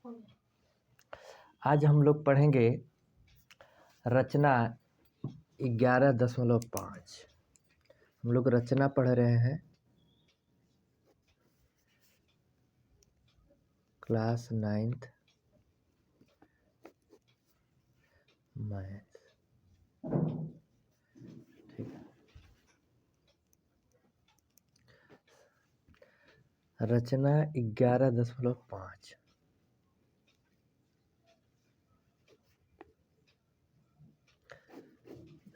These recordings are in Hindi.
आज हम लोग पढ़ेंगे रचना 11.5। हम लोग रचना पढ़ रहे हैं क्लास 9th मैथ। ठीक है, रचना 11.5।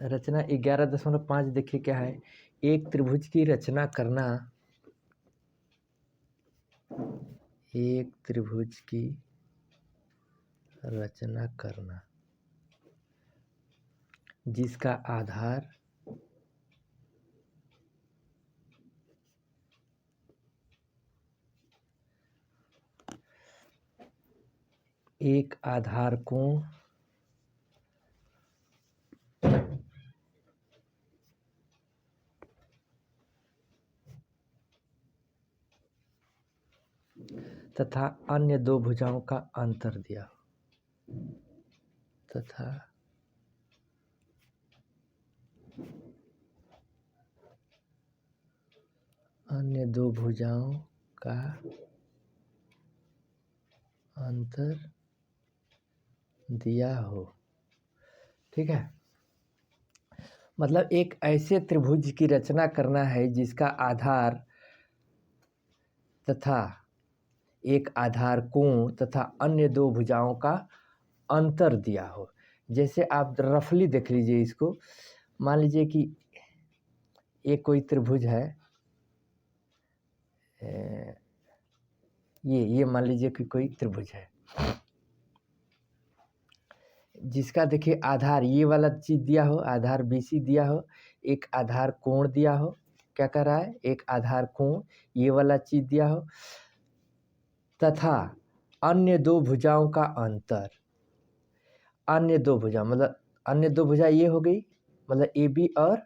रचना 11.5 देखिए क्या है। एक त्रिभुज की रचना करना। एक त्रिभुज की रचना करना जिसका आधार एक आधार कोण तथा अन्य दो भुजाओं का अंतर दिया हो तथा अन्य दो भुजाओं का अंतर दिया हो। ठीक है, मतलब एक ऐसे त्रिभुज की रचना करना है जिसका आधार तथा एक आधार कोण तथा अन्य दो भुजाओं का अंतर दिया हो। जैसे आप रफली देख लीजिए इसको। मान लीजिए कि ये कोई त्रिभुज है। ये मान लीजिए कि कोई त्रिभुज है जिसका देखिए आधार ये वाला चीज दिया हो, आधार BC दिया हो, एक आधार कोण दिया हो। क्या कह रहा है? एक आधार कोण ये वाला चीज दिया हो तथा अन्य दो भुजाओं का अंतर। अन्य दो भुजा मतलब अन्य दो भुजा ये हो गई, मतलब AB और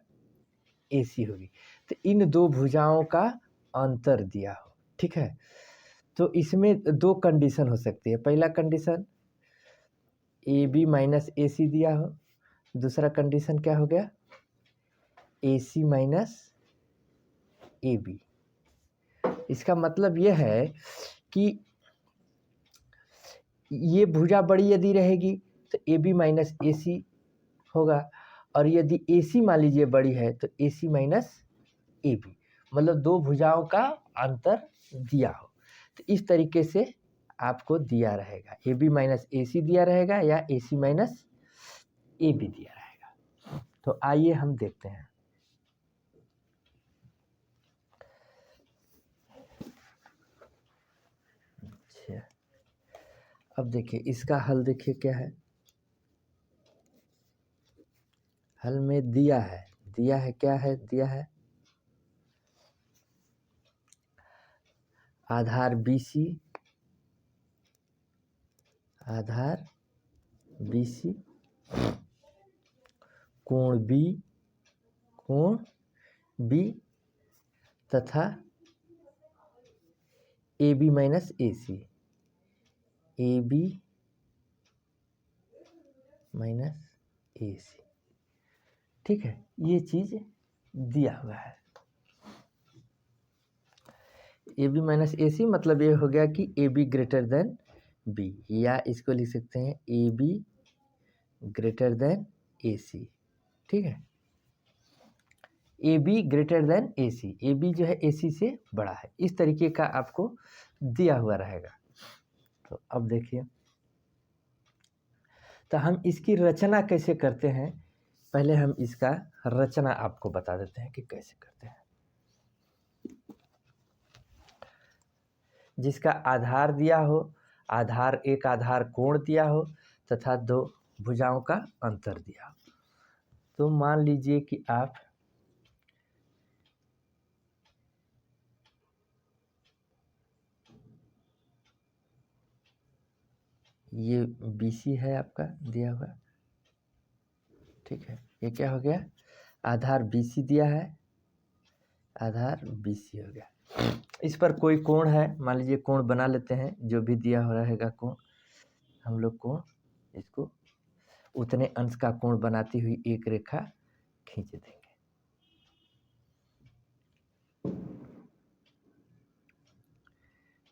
AC होगी। तो इन दो भुजाओं का अंतर दिया हो। ठीक है, तो इसमें दो कंडीशन हो सकती है। पहला कंडीशन AB माइनस AC दिया हो। दूसरा कंडीशन क्या हो गया? AC minus AB। इसका मतलब यह है कि ये भुजा बड़ी यदि रहेगी तो AB माइनस AC होगा, और यदि AC मान लीजिए बड़ी है तो AC माइनस AB, मतलब दो भुजाओं का अंतर दिया हो। तो इस तरीके से आपको दिया रहेगा, AB माइनस AC दिया रहेगा या AC माइनस AB दिया रहेगा। तो आइए हम देखते हैं। अच्छा, अब देखिए इसका हल देखिए क्या है। हल में दिया है क्या है? दिया है आधार BC, आधार BC, कोण B तथा AB minus AC, AB minus AC। ठीक है, ये चीज दिया हुआ है। AB माइनस AC मतलब ये हो गया कि AB ग्रेटर देन B, या इसको लिख सकते हैं AB ग्रेटर देन AC। ठीक है, AB greater than AC, AB जो है AC से बड़ा है। इस तरीके का आपको दिया हुआ रहेगा। तो अब देखिए, तो हम इसकी रचना कैसे करते हैं। पहले हम इसका रचना आपको बता देते हैं कि कैसे करते हैं। जिसका आधार दिया हो, एक आधार कोण दिया हो तथा दो भुजाओं का अंतर दिया हो। तो मान लीजिए कि आप ये BC है आपका दिया हुआ। ठीक है, ये क्या हो गया? आधार BC दिया है, आधार BC हो गया। इस पर कोई कोण है, मान लीजिए कोण बना लेते हैं, जो भी दिया हो रहेगा कोण। हम लोग कोण इसको उतने अंश का कोण बनाती हुई एक रेखा खींच देंगे।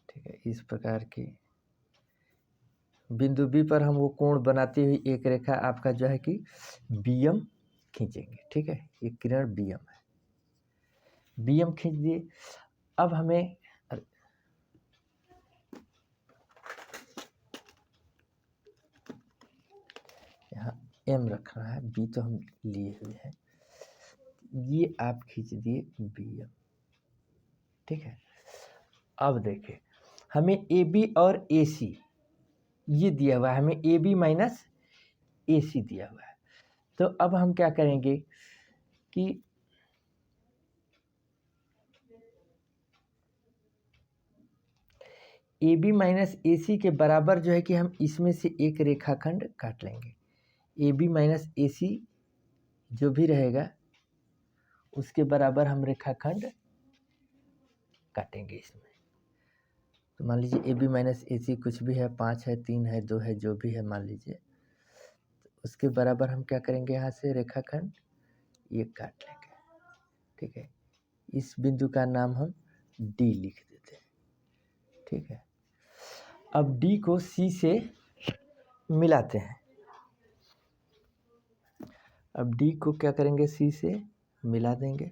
ठीक है, इस प्रकार की बिंदु बी पर हम वो कोण बनाती हुई एक रेखा आपका जो है कि बीएम खींचेंगे। ठीक है, ये किरण बीएम है, बीएम खींच दिए। अब हमें यहाँ एम रखना है, बी तो हम लिए हुए हैं, ये आप खींच दिए बीएम। ठीक है, अब देखिए हमें ए बी और ए सी ये दिया हुआ है, हमें ए बी माइनस ए सी दिया हुआ है। तो अब हम क्या करेंगे कि ए बी माइनस ए सी के बराबर जो है कि हम इसमें से एक रेखाखंड काट लेंगे। ए बी माइनस ए सी जो भी रहेगा उसके बराबर हम रेखाखंड काटेंगे इसमें। तो मान लीजिए ए बी माइनस ए सी कुछ भी है, 5 है, 3 है, 2 है, जो भी है मान लीजिए, उसके बराबर हम क्या करेंगे, यहाँ से रेखाखंड ये काट लेंगे। ठीक है, इस बिंदु का नाम हम डी लिख देते हैं। ठीक है, अब डी को सी से मिलाते हैं। अब डी को क्या करेंगे, सी से मिला देंगे।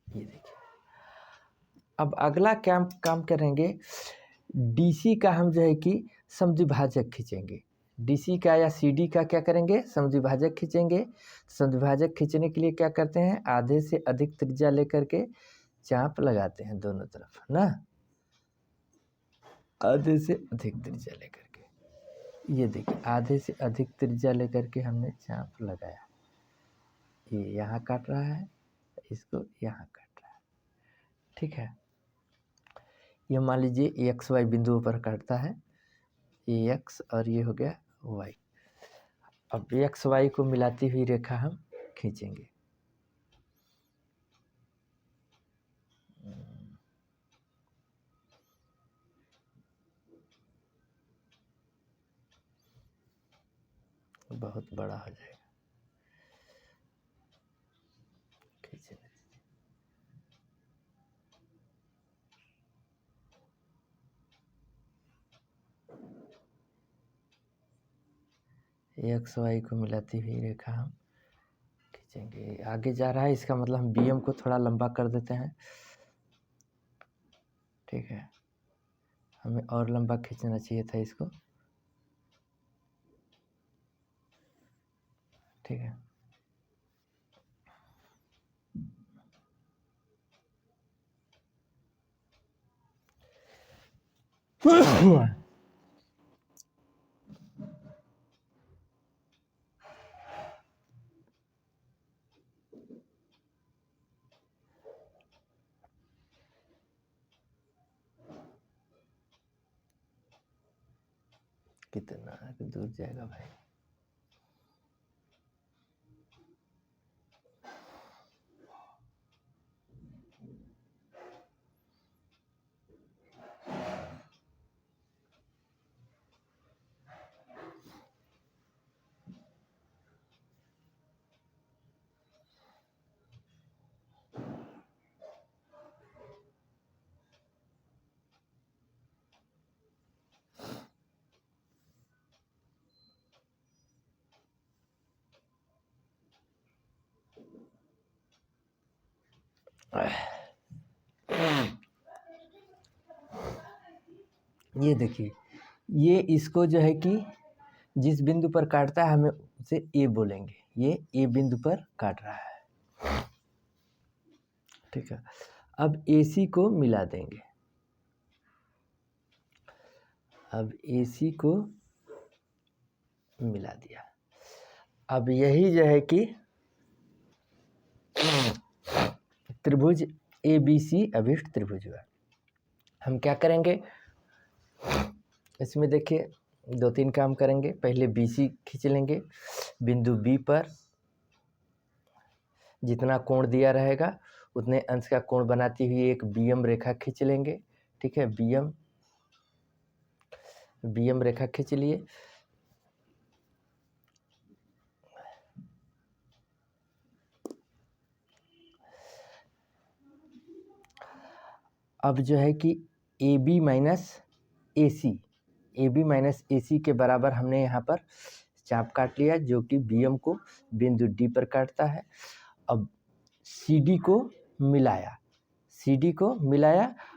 ये देखिए, अब अगला क्या काम करेंगे, डीसी का हम जो है कि समद्विभाजक खींचेंगे। डीसी का या सीडी का क्या करेंगे, समद्विभाजक खींचेंगे। समद्विभाजक खींचने के लिए क्या करते हैं, आधे से अधिक त्रिज्या लेकर के चाप लगाते हैं दोनों तरफ ना, आधे से अधिक त्रिज्या लेकर के। ये देखिए, आधे से अधिक त्रिज्या लेकर के हमने चाप लगाया। ये यहाँ काट रहा है, इसको यहाँ काट रहा है। ठीक है, ये मान लीजिए एक्स वाई बिंदुओं पर काटता है, ये एक्स और ये हो गया वाई। अब एक्स वाई को मिलाती हुई रेखा हम खींचेंगे। बहुत बड़ा हो जाएगा, खींचने एक्स वाई को मिलाती हुई रेखा हम खींचेंगे। आगे जा रहा है, इसका मतलब हम बीएम को थोड़ा लंबा कर देते हैं। ठीक है, हमें और लंबा खींचना चाहिए था इसको। ठीक है, कितना दूर जाएगा भाई। ये देखिए, ये इसको जो है कि जिस बिंदु पर काटता है हमें उसे ए बोलेंगे। ये ए बिंदु पर काट रहा है। ठीक है, अब AC को मिला देंगे। अब AC को मिला दिया। अब यही जो है कि त्रिभुज ABC अभिष्ट त्रिभुज हुआ। हम क्या करेंगे इसमें, देखिए 2-3 काम करेंगे। पहले BC खींच लेंगे, बिंदु B पर जितना कोण दिया रहेगा उतने अंश का कोण बनाती हुई एक BM रेखा खींच लेंगे। ठीक है, BM BM रेखा खींच लिए। अब जो है कि AB माइनस AC के बराबर हमने यहाँ पर चाप काट लिया, जो कि BM को बिंदु D पर काटता है। अब CD को मिलाया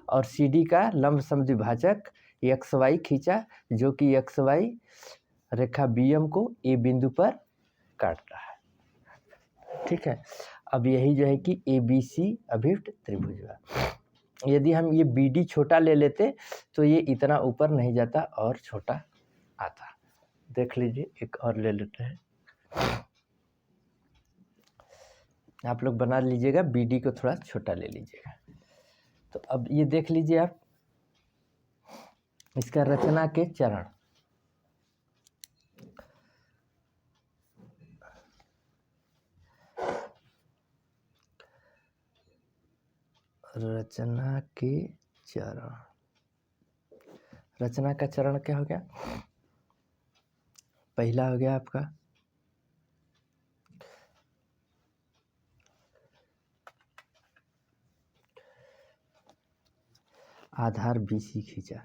और CD का लंब समद्विभाजक XY खींचा, जो कि XY रेखा BM को A बिंदु पर काट रहा है। ठीक है, अब यही जो है कि ABC अभिष्ट त्रिभुज हुआ। यदि हम ये BD छोटा ले लेते तो ये इतना ऊपर नहीं जाता और छोटा आता। देख लीजिए, एक और ले लेते हैं। आप लोग बना लीजिएगा, BD को थोड़ा छोटा ले लीजिएगा। तो अब ये देख लीजिए आप, इसका रचना के चरण। रचना के चरण, रचना का चरण क्या हो गया? पहला हो गया आपका आधार BC खींचा,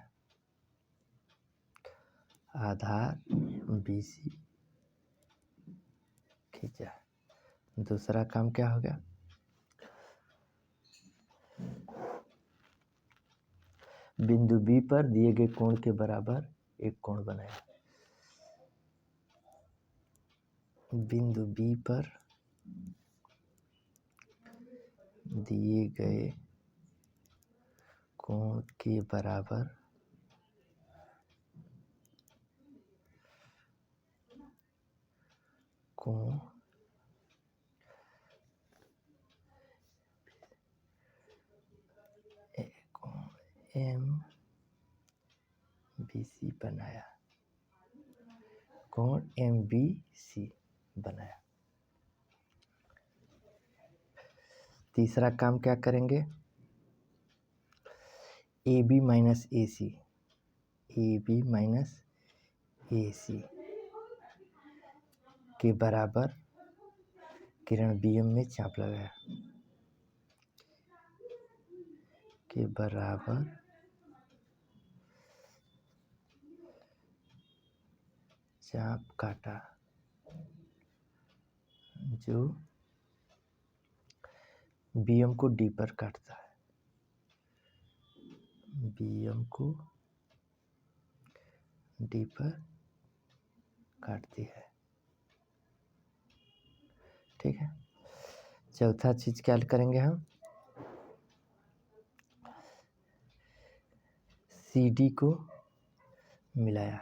आधार BC खींचा। दूसरा काम क्या हो गया? बिंदु B पर दिए गए कोण के बराबर एक कोण बनाया। बिंदु B पर दिए गए कोण के बराबर कोण MBC बनाया, कोण MBC बनाया। तीसरा काम क्या करेंगे? AB माइनस AC के बराबर किरण BM में चाप लगाया, के बराबर चाप काटा, जो BM को D पर काटता है, BM को D पर काटती है। ठीक है, चौथा चीज क्या करेंगे हम? CD को मिलाया,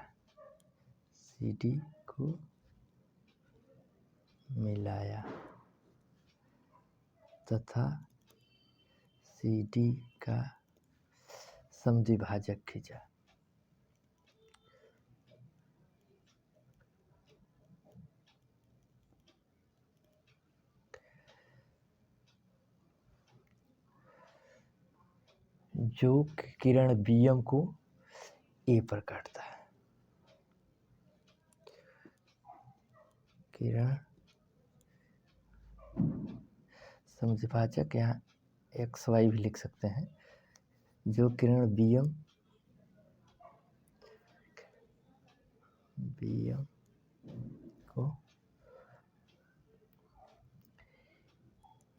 CD को मिलाया तथा CD का समद्विभाजक खींचा। जो किरण BM को A पर काटता है। किरण समद्विभाजक यहाँ XY भी लिख सकते हैं। जो किरण BM को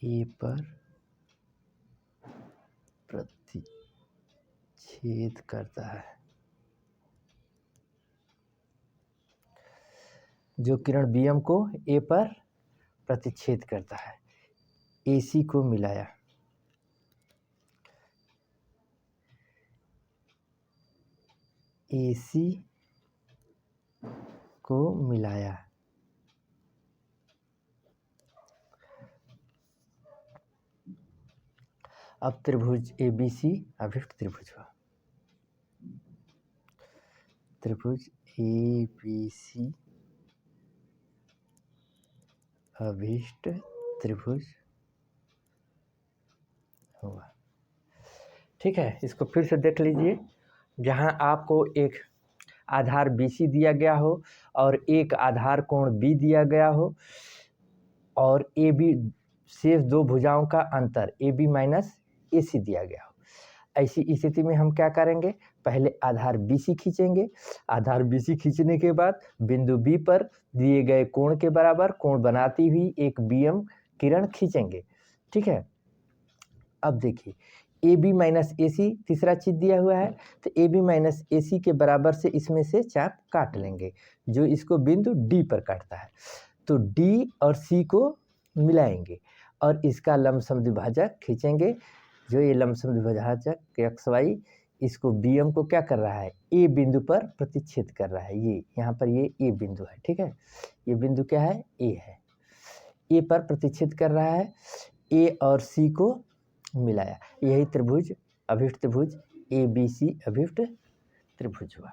A पर प्रतिच्छेद करता है, जो किरण BM को A पर प्रतिच्छेद करता है, AC को मिलाया, AC को मिलाया। अब त्रिभुज ABC अभिष्ट त्रिभुज हुआ। त्रिभुज ABC अभिष्ट त्रिभुज हुआ। ठीक है, इसको फिर से देख लीजिए। जहां आपको एक आधार BC दिया गया हो और एक आधार कोण B दिया गया हो और AB शेष दो भुजाओं का अंतर AB माइनस AC दिया गया हो। ऐसी स्थिति में हम क्या करेंगे, पहले आधार BC खींचेंगे। आधार BC खींचने के बाद बिंदु B पर दिए गए कोण के बराबर कोण बनाती हुई एक BM किरण खींचेंगे। ठीक है, अब देखिए AB माइनस AC तीसरा चीज दिया हुआ है, तो AB माइनस AC के बराबर से इसमें से चाप काट लेंगे जो इसको बिंदु D पर काटता है। तो D और C को मिलाएंगे और इसका लंब समद्विभाजक खींचेंगे। जो ये लंब समद्विभाजक XY इसको BM को क्या कर रहा है, A बिंदु पर प्रतिच्छेद कर रहा है। ये यहाँ पर ये A बिंदु है। ठीक है, ये बिंदु क्या है, A है। A पर प्रतिच्छेद कर रहा है, A और C को मिलाया, यही त्रिभुज अभिष्ट त्रिभुज ABC अभिष्ट त्रिभुज हुआ।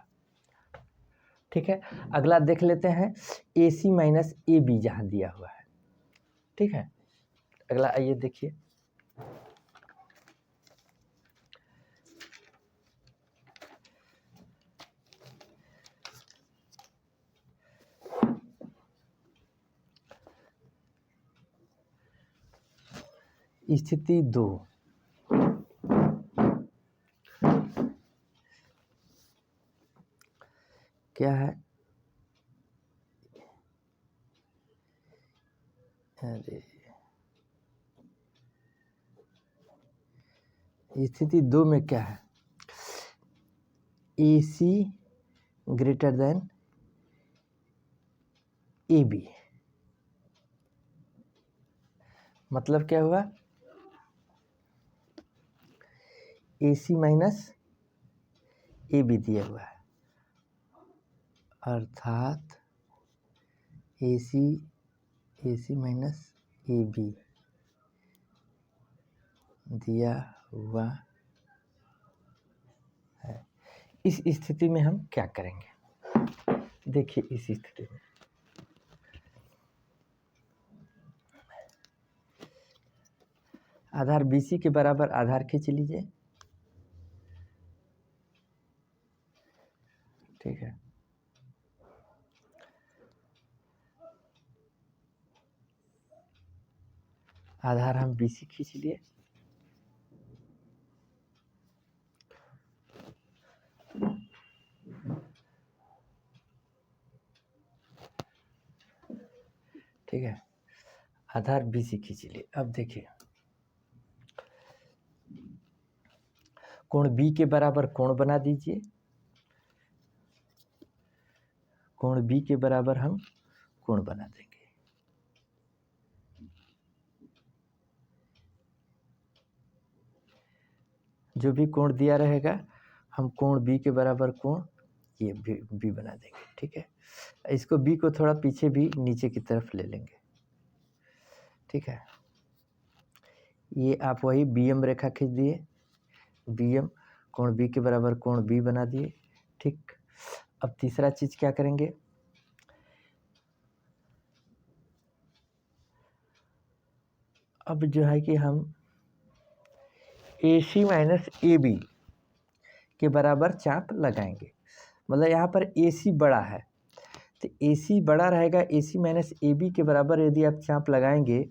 ठीक है, अगला देख लेते हैं AC माइनस AB जहाँ दिया हुआ है। ठीक है, अगला आइए देखिए, स्थिति 2। क्या है, अरे स्थिति 2 में क्या है, AC ग्रेटर देन AB। मतलब क्या हुआ, AC माइनस AB दिया हुआ है, अर्थात AC माइनस AB दिया हुआ है। इस स्थिति में हम क्या करेंगे, देखिए इस स्थिति में आधार BC के बराबर आधार खींच लीजिए। ठीक है, आधार हम BC खींच लिए। ठीक है, आधार BC खींच लिए। अब देखिए कोण B के बराबर कोण बना दीजिए। कोण B के बराबर हम कोण बना देंगे। जो भी कोण दिया रहेगा हम कोण B के बराबर कोण ये B बना देंगे। ठीक है, इसको B को थोड़ा पीछे भी नीचे की तरफ ले लेंगे। ठीक है, ये आप वही BM रेखा खींच दिए, BM कोण B के बराबर कोण B बना दिए। ठीक, अब तीसरा चीज क्या करेंगे, अब जो है कि हम AC माइनस AB के बराबर चाप लगाएंगे। मतलब यहाँ पर AC बड़ा है तो AC बड़ा रहेगा, AC माइनस AB के बराबर यदि आप चाप लगाएंगे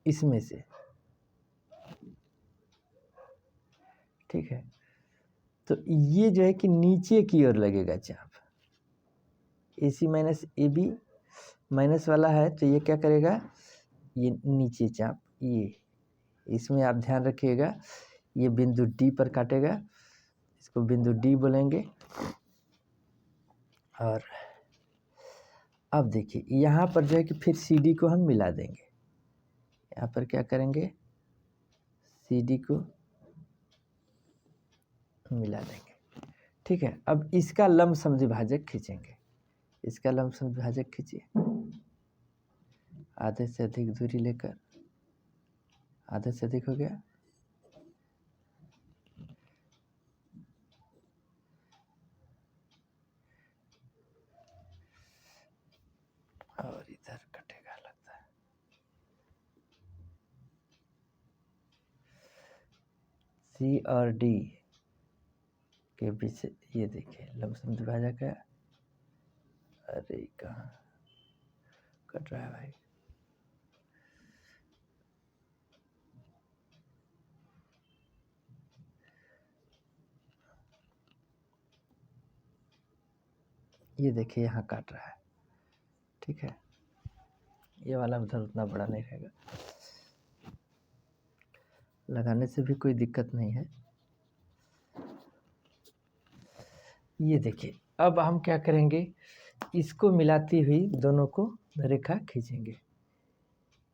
इसमें से। ठीक है, तो ये जो है कि नीचे की ओर लगेगा चाप। AC माइनस AB माइनस वाला है तो ये क्या करेगा, ये नीचे चाप, ये इसमें आप ध्यान रखिएगा ये बिंदु D पर काटेगा, इसको बिंदु D बोलेंगे। और अब देखिए यहाँ पर जो है कि फिर CD को हम मिला देंगे। यहाँ पर क्या करेंगे, CD को मिला देंगे। ठीक है, अब इसका लंब समद्विभाजक खींचेंगे। इसका लंब समद्विभाजक खींचिए, आधे से अधिक दूरी लेकर, आधे से अधिक हो गया, और इधर कटेगा लगता है। C और D के बीच ये देखिए लमसम द्विभाजक है। अरे कहाँ कट रहा है भाई। ये देखिए यहाँ काट रहा है, ठीक है। ये वाला उधर उतना बड़ा नहीं रहेगा, लगाने से भी कोई दिक्कत नहीं है। ये देखिए अब हम क्या करेंगे, इसको मिलाती हुई दोनों को रेखा खींचेंगे।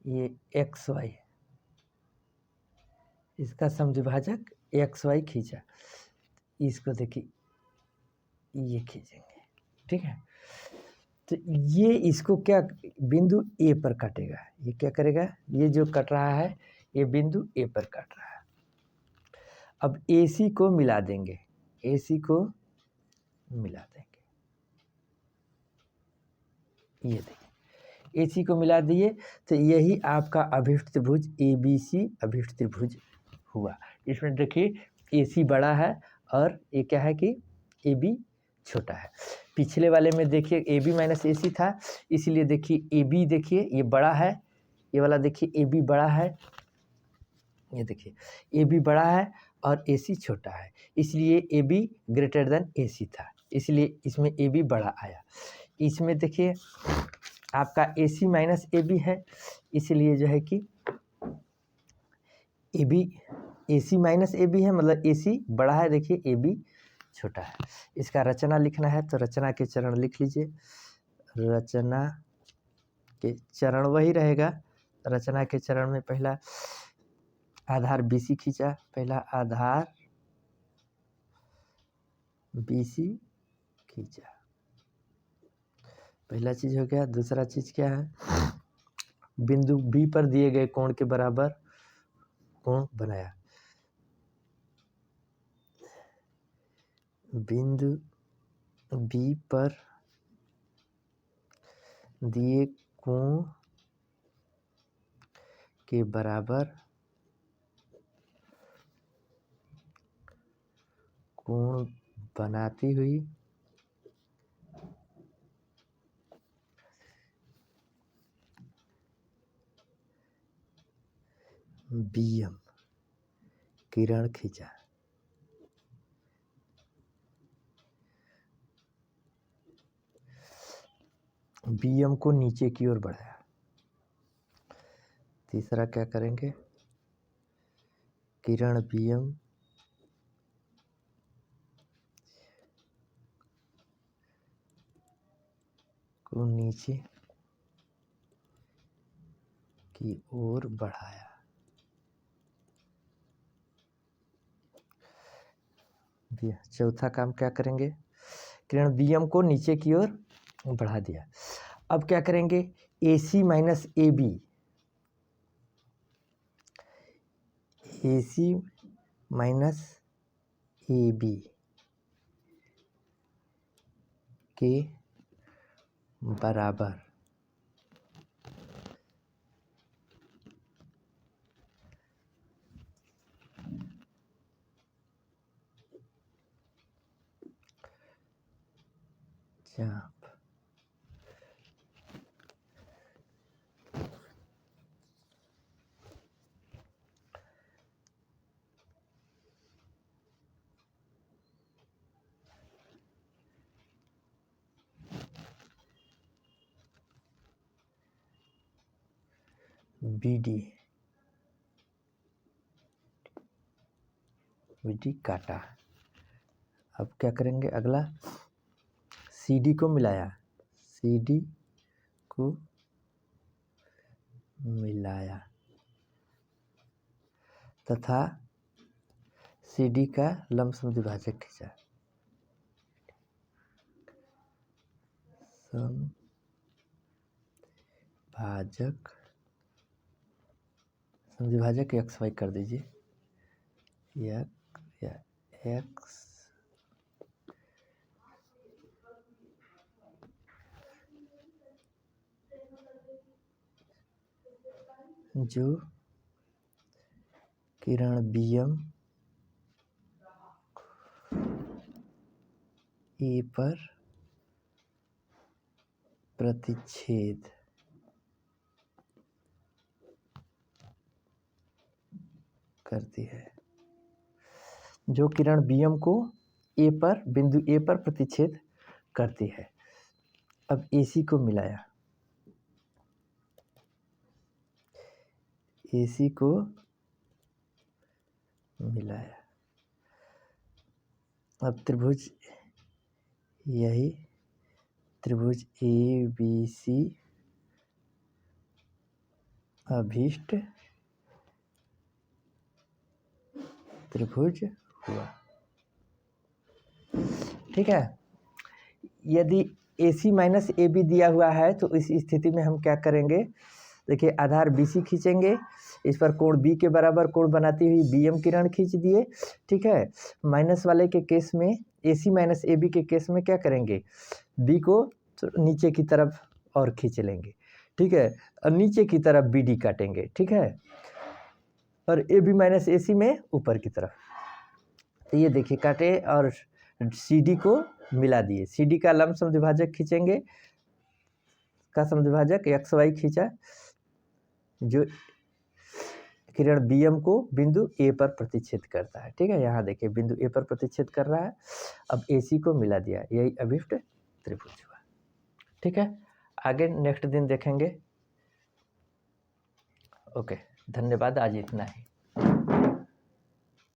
ये एक्स वाई, इसका समद्विभाजक एक्स वाई खींचा, इसको देखिए ये खींचेंगे, ठीक है। तो ये इसको क्या बिंदु ए पर काटेगा, ये क्या करेगा, ये जो कट रहा है ये बिंदु ए पर काट रहा है। अब AC को मिला देंगे, AC को मिला देंगे, ये देखिए AC को मिला दिए तो यही आपका अभिष्ट त्रिभुज ABC अभिष्ट त्रिभुज हुआ। इसमें देखिए AC बड़ा है और ये क्या है कि AB छोटा है। पिछले वाले में देखिए AB माइनस AC था, इसलिए देखिए AB देखिए ये बड़ा है, ये वाला देखिए AB बड़ा है, ये देखिए AB बड़ा है और AC छोटा है, इसलिए AB ग्रेटर देन AC था, इसलिए इसमें AB बड़ा आया। इसमें देखिए आपका AC माइनस AB है, इसलिए जो है कि AC माइनस AB है, मतलब AC बड़ा है, देखिए AB छोटा है। इसका रचना लिखना है तो रचना के चरण लिख लीजिए। रचना के चरण वही रहेगा। रचना के चरण में पहला आधार BC खींचा, पहला आधार BC खींचा, पहला चीज हो गया। दूसरा चीज क्या है, बिंदु B पर दिए गए कोण के बराबर कोण बनाया। बिंदु B पर दिए कोण के बराबर कोण बनाती हुई BM किरण खींचा। BM को नीचे की ओर बढ़ाया। तीसरा क्या करेंगे, किरण BM को नीचे की ओर बढ़ाया। चौथा काम क्या करेंगे, किरण BM को नीचे की ओर बढ़ा दिया। अब क्या करेंगे, AC minus AB, AC minus AB के बराबर चाप BD काटा। अब क्या करेंगे, अगला CD को मिलाया, CD को मिलाया तथा CD का लंबसम द्विभाजक खींचा। समद्विभाजक एक्स वाई कर दीजिए, एक्स जो किरण BM ए पर प्रतिच्छेद करती है। जो किरण BM को बिंदु ए पर प्रतिच्छेद करती है। अब AC को मिलाया, AC को मिलाया। अब त्रिभुज, यही त्रिभुज ABC अभीष्ट त्रिभुज हुआ। ठीक है। यदि AC माइनस AB दिया हुआ है तो इस स्थिति में हम क्या करेंगे, देखिए आधार BC खींचेंगे, इस पर कोण B के बराबर कोण बनाती हुई BM किरण खींच दिए। ठीक है। माइनस वाले के केस में, AC माइनस AB के केस में क्या करेंगे, B को तो नीचे की तरफ और खींच लेंगे। ठीक है। और नीचे की तरफ BD काटेंगे। ठीक है। और AB माइनस AC में ऊपर की तरफ। तो ये देखिए काटे और CD को मिला दिए। CD का लंब समद्विभाजक खींचेंगे, का समद्विभाजक XY खींचा, जो किरण BM को बिंदु A पर प्रतिच्छेद करता है। ठीक है। यहाँ देखिए बिंदु A पर प्रतिच्छेद कर रहा है। अब AC को मिला दिया, यही अभीष्ट त्रिभुज हुआ। ठीक है। आगे नेक्स्ट दिन देखेंगे। ओके, धन्यवाद। आज इतना ही।